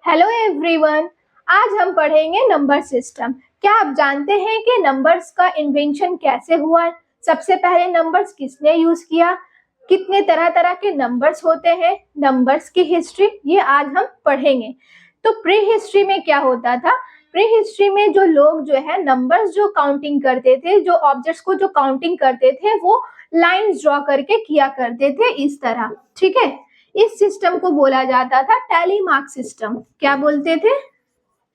Hello everyone, आज हम पढ़ेंगे नंबर सिस्टम। क्या आप जानते हैं कि नंबर्स का इन्वेंशन कैसे हुआ? सबसे पहले नंबर्स किसने यूज किया? कितने तरह तरह के नंबर्स होते हैं? नंबर्स की हिस्ट्री, ये आज हम पढ़ेंगे। तो प्री हिस्ट्री में क्या होता था? प्री हिस्ट्री में जो लोग जो है नंबर्स जो काउंटिंग करते थे, जो ऑब्जेक्ट्स को जो काउंटिंग करते थे, वो लाइंस ड्रॉ करके किया करते थे इस तरह। ठीक है, इस सिस्टम को बोला जाता था टैली मार्क सिस्टम। क्या बोलते थे?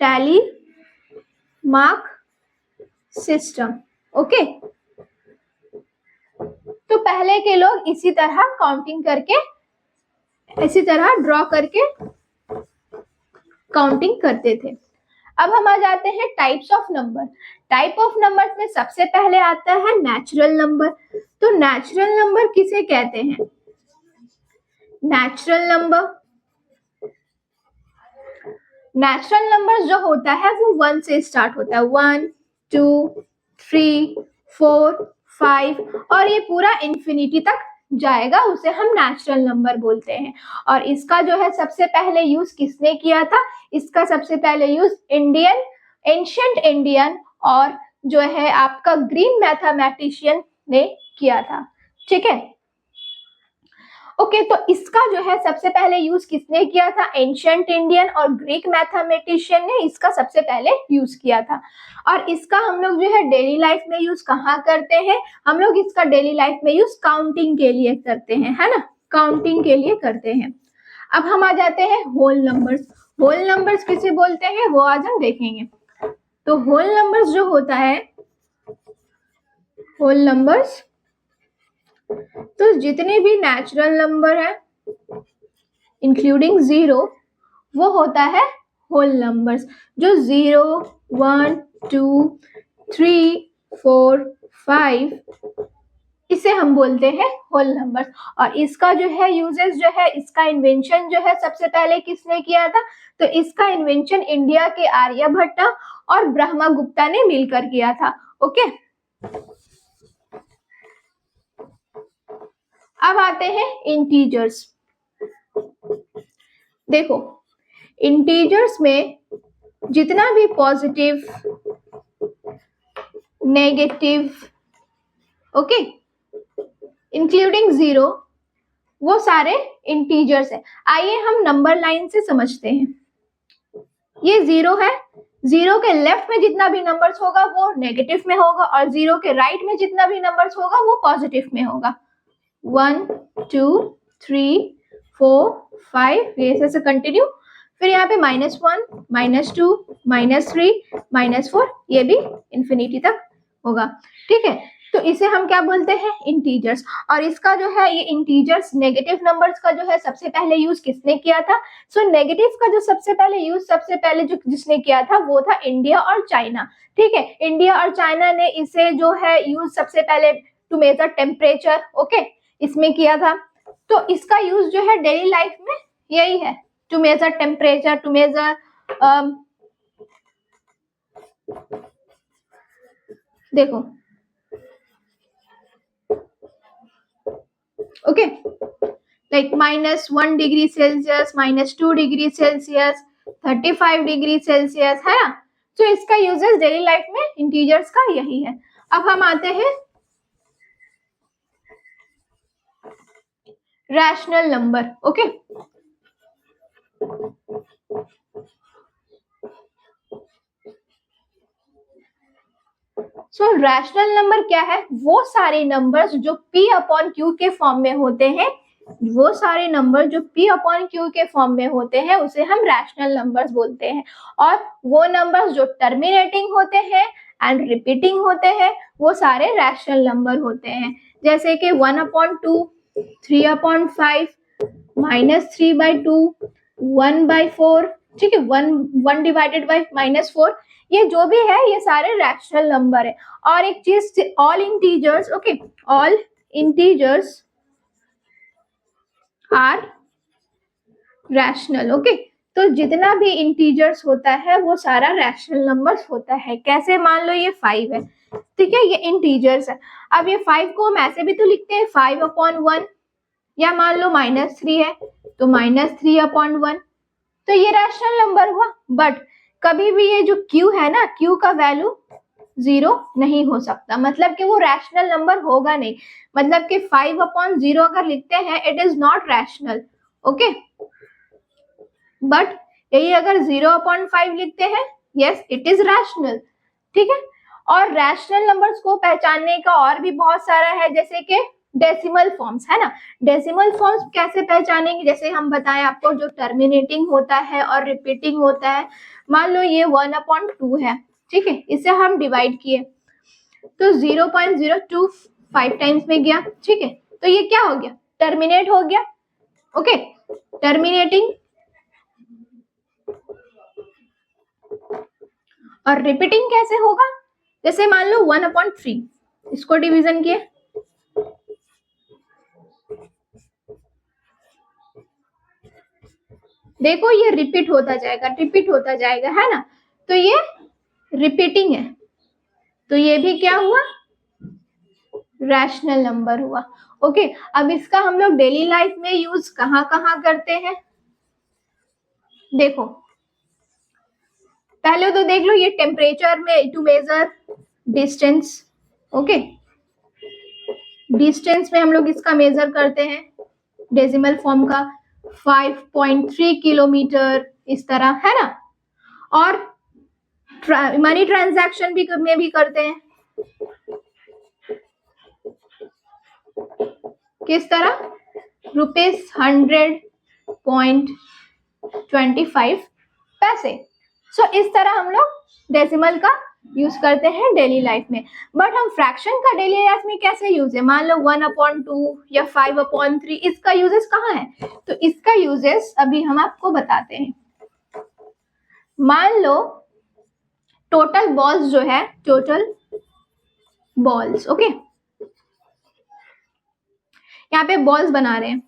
Tally mark system. ओके, तो पहले के लोग इसी तरह काउंटिंग करके, इसी तरह ड्रॉ करके काउंटिंग करते थे। अब हम आ जाते हैं types of number. Type of numbers में सबसे पहले आता है नेचुरल नंबर। तो नेचुरल नंबर किसे कहते हैं? नेचुरल नंबर जो होता है वो 1 से स्टार्ट होता है। 1 2 3 4 5 और ये पूरा इंफिनिटी तक जाएगा, उसे हम नेचुरल नंबर बोलते हैं। और इसका जो है सबसे पहले यूज किसने किया था? इसका सबसे पहले यूज एंशिएंट इंडियन और जो है आपका ग्रीक मैथमेटिशियन ने किया था। ठीक है, ओके, तो इसका जो है सबसे पहले यूज किसने किया था? एंशिएंट इंडियन और ग्रीक मैथमेटिशियन ने इसका सबसे पहले यूज किया था। और इसका हम लोग जो है डेली लाइफ में यूज कहाँ करते हैं? हम लोग इसका डेली लाइफ में यूज काउंटिंग के लिए करते हैं, है ना? काउंटिंग के लिए करते हैं। अब हम आ जाते हैं होल नंबर्स। होल नंबर्स किसे बोलते हैं वो आज हम देखेंगे। तो होल नंबर्स जो होता है, होल नंबर्स, तो जितने भी नेचुरल नंबर है इंक्लूडिंग जीरो, वो होता है होल नंबर्स। जो 0 1 2 3 4 5, इसे हम बोलते हैं होल नंबर्स। और इसका जो है यूजेस जो है, इसका इन्वेंशन जो है सबसे पहले किसने किया था? तो इसका इन्वेंशन इंडिया के आर्यभट्ट और ब्रह्मगुप्ता ने मिलकर किया था। ओके, अब आते हैं इंटीजर्स। देखो, इंटीजर्स में जितना भी positive, negative, okay, including zero, वो सारे इंटीजर्स है। आइए हम नंबर लाइन से समझते हैं। ये जीरो है, जीरो के लेफ्ट में जितना भी नंबर्स होगा वो नेगेटिव में होगा, और जीरो के राइट में जितना भी नंबर्स होगा वो पॉजिटिव में होगा। 1 2 3 4 5, ये ऐसे कंटिन्यू। फिर यहाँ पे -1 -2 -3 -4, ये भी इंफिनिटी तक होगा। ठीक है, तो इसे हम क्या बोलते हैं? इंटीजर्स। और इसका जो है ये इंटीजर्स, नेगेटिव नंबर्स का जो है सबसे पहले यूज किसने किया था? सो नेगेटिव का जो सबसे पहले यूज, सबसे पहले जो जिसने किया था वो था इंडिया और चाइना। ठीक है, इंडिया और चाइना ने इसे जो है यूज सबसे पहले टू मेजर टेम्परेचर, ओके, इसमें किया था। तो इसका यूज जो है डेली लाइफ में यही है, to measure temperature, to measure देखो, okay, like -1 degree Celsius, -2 degree Celsius, 35 degree Celsius, है ना? तो इसका यूजेस डेली लाइफ में इंटीजर्स का यही है। अब हम आते हैं rational number. Okay, so rational number क्या है? वो सारे नंबर्स जो P/Q के फॉर्म में होते हैं, वो सारे नंबर जो P/Q के फॉर्म में होते हैं उसे हम रैशनल नंबर्स बोलते हैं। और वो नंबर्स जो टर्मिनेटिंग होते हैं एंड रिपीटिंग होते हैं वो सारे रैशनल नंबर होते हैं। जैसे कि 1/2, 3/5, -3/2, 1/4, ठीक है, 1 डिवाइडेड बाई -4, ये जो भी है ये सारे रैशनल नंबर है। और एक चीज, all integers, okay, all integers are rational. Okay, तो जितना भी इंटीजर्स होता है वो सारा रैशनल नंबर्स होता है। कैसे? मान लो ये 5 है, ठीक है, ये इंटीजर्स है। अब ये 5 को हम ऐसे भी तो लिखते हैं 5/1, या मान लो -3 है तो -3/1। तो ये रैशनल नंबर हुआ। बट कभी भी ये जो q है ना, q का वैल्यू 0 नहीं हो सकता, मतलब कि वो रैशनल नंबर होगा नहीं। मतलब कि 5/0 अगर लिखते हैं it is not rational. Okay, but यही अगर 0/5 लिखते हैं, यस इट इज रैशनल। ठीक है, और रैशनल नंबर्स को पहचानने का और भी बहुत सारा है, जैसे कि डेसिमल फॉर्म्स है ना। डेसिमल फॉर्म्स कैसे पहचानेंगे, जैसे हम बताएं आपको, जो टर्मिनेटिंग होता है और रिपीटिंग होता है। मान लो ये 1/2 है, ठीक है, इसे हम डिवाइड किए तो 0.025 टाइम्स में गया। ठीक है, तो ये क्या हो गया, टर्मिनेट हो गया। Okay, terminating. और रिपीटिंग कैसे होगा, जैसे मान लो 1/3, इसको डिवीजन किए, देखो ये रिपीट होता जाएगा, रिपीट होता जाएगा, है ना। तो ये रिपीटिंग है, तो ये भी क्या हुआ, रैशनल नंबर हुआ। ओके, अब इसका हम लोग डेली लाइफ में यूज कहाँ कहाँ करते हैं, देखो पहले तो देख लो, ये टेम्परेचर में to measure distance. Okay, distance में हम लोग इसका मेजर करते हैं, डेसिमल फॉर्म का 5.3 किलोमीटर, इस तरह, है ना। और मनी ट्रांजैक्शन भी में भी करते हैं, किस तरह, ₹100.25। सो इस तरह हम लोग डेसिमल का यूज करते हैं डेली लाइफ में। बट हम फ्रैक्शन का डेली लाइफ में कैसे यूज है, मान लो 1/2 या 5/3, इसका यूजेस कहाँ है, तो इसका यूजेस अभी हम आपको बताते हैं। मान लो टोटल बॉल्स जो है, टोटल बॉल्स, ओके, यहाँ पे बॉल्स बना रहे हैं।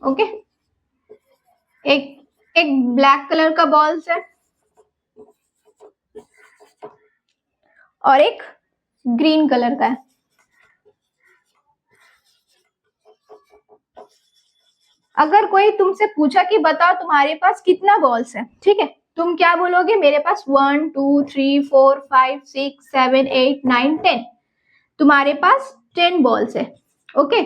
ओके, एक ब्लैक कलर का बॉल्स है और एक ग्रीन कलर का है। अगर कोई तुमसे पूछा कि बताओ तुम्हारे पास कितना बॉल्स है, ठीक है, तुम क्या बोलोगे, मेरे पास 1 2 3 4 5 6 7 8 9 10, तुम्हारे पास 10 बॉल्स है। ओके,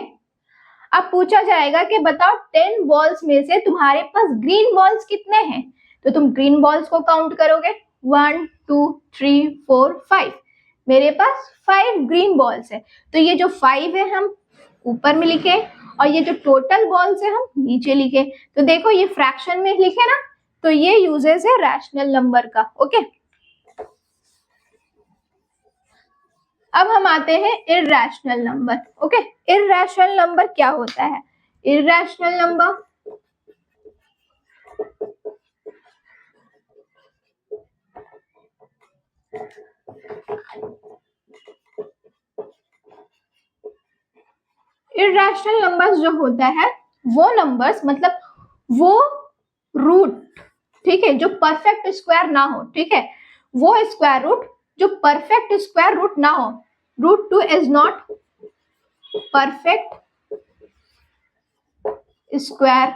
अब पूछा जाएगा कि बताओ 10 बॉल्स में से तुम्हारे पास ग्रीन बॉल्स कितने हैं, तो तुम ग्रीन बॉल्स को काउंट करोगे, 1 2 3 4 5, मेरे पास 5 ग्रीन बॉल्स है। तो ये जो 5 है हम ऊपर में लिखे, और ये जो टोटल बॉल्स है हम नीचे लिखे। तो देखो ये फ्रैक्शन में लिखे ना, तो ये यूजेस है रैशनल नंबर का। ओके, अब हम आते हैं irrational number. Okay, irrational number क्या होता है, इररेशनल नंबर इररेशनल नंबर्स जो होता है, वो नंबर्स मतलब वो रूट, ठीक है, जो परफेक्ट स्क्वायर ना हो, ठीक है, वो स्क्वायर रूट जो परफेक्ट स्क्वायर रूट ना हो, √2 is not perfect square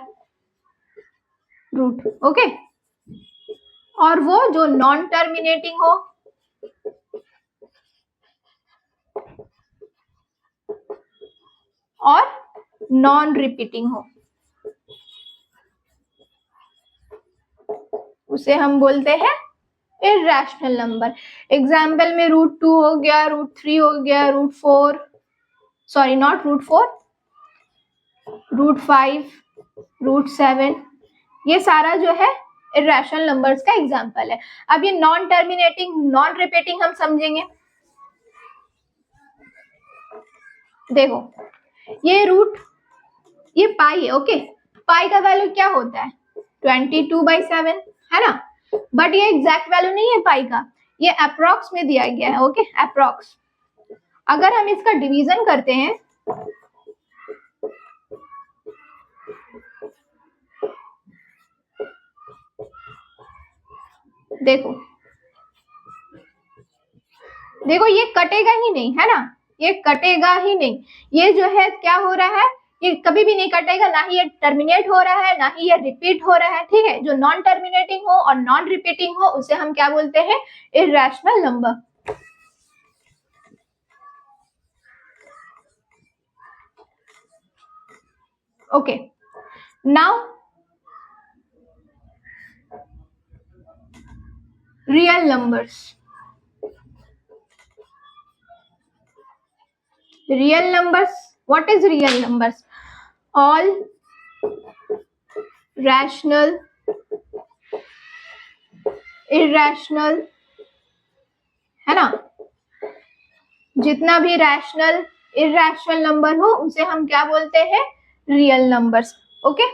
root. Okay, और वो जो नॉन टर्मिनेटिंग हो, और नॉन रिपीटिंग हो, उसे हम बोलते हैं इररेशनल नंबर। एग्जाम्पल में √2 हो गया, √3 हो गया, √4, सॉरी नॉट √4, √5, √7, ये सारा जो है इररेशनल नंबर्स का एग्जाम्पल है। अब ये नॉन टर्मिनेटिंग, नॉन रिपीटिंग हम समझेंगे। देखो ये पाई है। ओके, पाई का वैल्यू क्या होता है, 22/7, है ना। बट ये एग्जैक्ट वैल्यू नहीं है पाई का, ये अप्रॉक्स में दिया गया है। Okay, approx. अगर हम इसका डिवीजन करते हैं, देखो ये कटेगा ही नहीं, है ना, ये कटेगा ही नहीं। ये जो है क्या हो रहा है, ये कभी भी नहीं कटेगा, ना ही ये टर्मिनेट हो रहा है, ना ही ये रिपीट हो रहा है, ठीक है। जो नॉन टर्मिनेटिंग हो और नॉन रिपीटिंग हो उसे हम क्या बोलते हैं, irrational number. Okay, now real numbers. Real numbers, what is real numbers? All rational, irrational, है ना, जितना भी रैशनल इर्रेशनल नंबर हो उसे हम क्या बोलते हैं, रियल नंबर्स। ओके,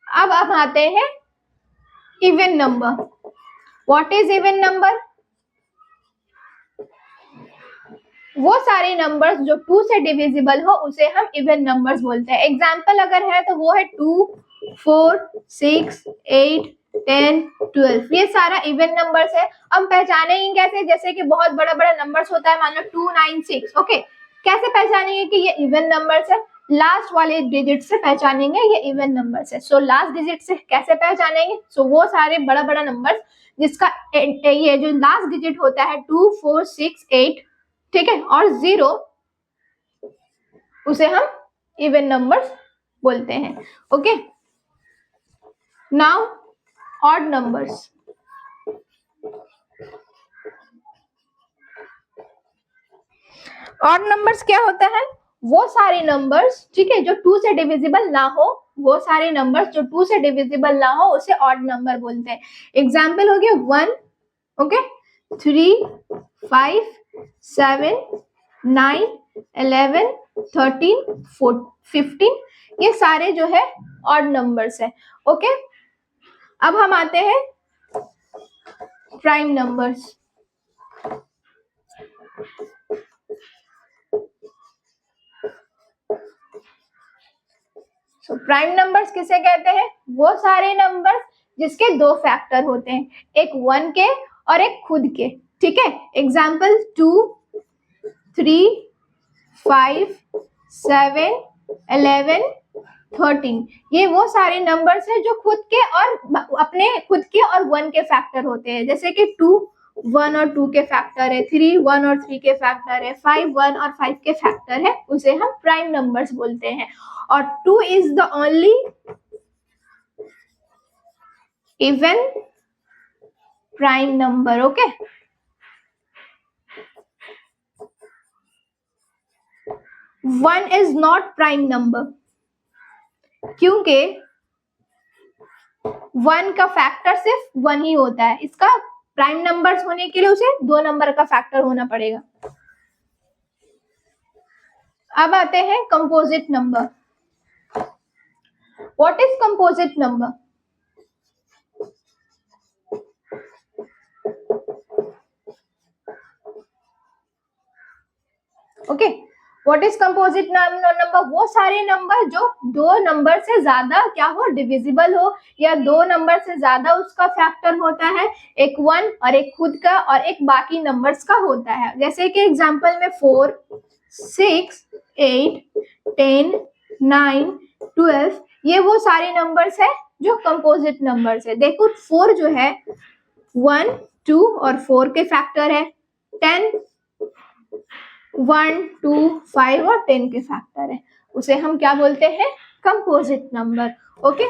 अब आते हैं even number. What is even number? वो सारे नंबर्स जो 2 से डिविजिबल हो उसे हम इवन नंबर्स बोलते हैं। एग्जाम्पल अगर है तो वो है 2, 4, 6, 8, 10, 12, ये सारा इवन नंबर्स है। हम पहचानेंगे कैसे, जैसे कि बहुत बड़ा बड़ा नंबर्स होता है, मान लो 2, 9, 6, ओके, कैसे पहचानेंगे कि ये इवन नंबर्स है? लास्ट वाले डिजिट से पहचानेंगे ये इवन नंबर्स है। सो लास्ट डिजिट से कैसे पहचानेंगे? सो वो सारे बड़ा बड़ा नंबर्स जिसका ये जो लास्ट डिजिट होता है 2, 4, 6, 8, ठीक है, और 0, उसे हम इवन नंबर्स बोलते हैं। Okay, now odd numbers. Odd numbers क्या होता है? वो सारे नंबर्स, ठीक है, जो 2 से डिविजिबल ना हो, वो सारे नंबर्स जो 2 से डिविजिबल ना हो उसे ऑड नंबर बोलते हैं। एग्जाम्पल हो गया 1, ओके, 3, 5, 7, 9, 11, 13, 15, ये सारे जो है ऑड नंबर्स है। ओके, अब हम आते हैं prime numbers. So prime numbers किसे कहते हैं? वो सारे नंबर्स जिसके 2 फैक्टर होते हैं, एक 1 के और एक खुद के, ठीक है। एग्जाम्पल 2, 3, 5, 7, 11, 13, ये वो सारे नंबर्स हैं जो खुद के और अपने खुद के और 1 के फैक्टर होते हैं। जैसे कि 2 1 और 2 के फैक्टर है, 3 1 और 3 के फैक्टर है, 5 1 और 5 के फैक्टर है, उसे हम प्राइम नंबर्स बोलते हैं। और 2 is the only even prime number. Okay, one is not prime number, क्योंकि 1 का फैक्टर सिर्फ 1 ही होता है। इसका प्राइम नंबर्स होने के लिए उसे 2 नंबर का फैक्टर होना पड़ेगा। अब आते हैं composite number. What is composite number? Okay, what is composite number? वो सारे नंबर जो 2 नंबर से ज्यादा क्या हो, डिविजिबल हो, या 2 नंबर से ज्यादा उसका फैक्टर होता है, एक 1 और एक खुद का और एक बाकी नंबर्स का होता है। जैसे कि एग्जांपल में 4, 6, 8, 10, 9, 12, ये वो सारे नंबर्स है जो कंपोजिट नंबर्स है। देखो 4 जो है 1, 2 और 4 के फैक्टर है, 10 1, 2, 5 और 10 के फैक्टर है, उसे हम क्या बोलते हैं, composite number. Okay,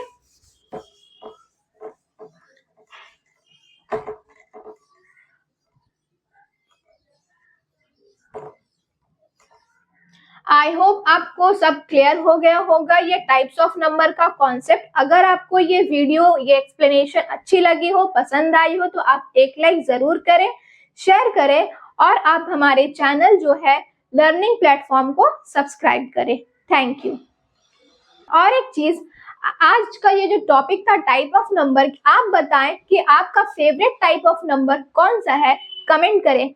I hope आपको सब क्लियर हो गया होगा ये टाइप्स ऑफ नंबर का कॉन्सेप्ट। अगर आपको ये वीडियो, ये एक्सप्लेनेशन अच्छी लगी हो, पसंद आई हो, तो आप एक लाइक जरूर करें, शेयर करें और आप हमारे चैनल जो है लर्निंग प्लेटफॉर्म को सब्सक्राइब करें। Thank you. और एक चीज, आज का ये जो टॉपिक था टाइप ऑफ नंबर, आप बताएं कि आपका फेवरेट टाइप ऑफ नंबर कौन सा है, कमेंट करें।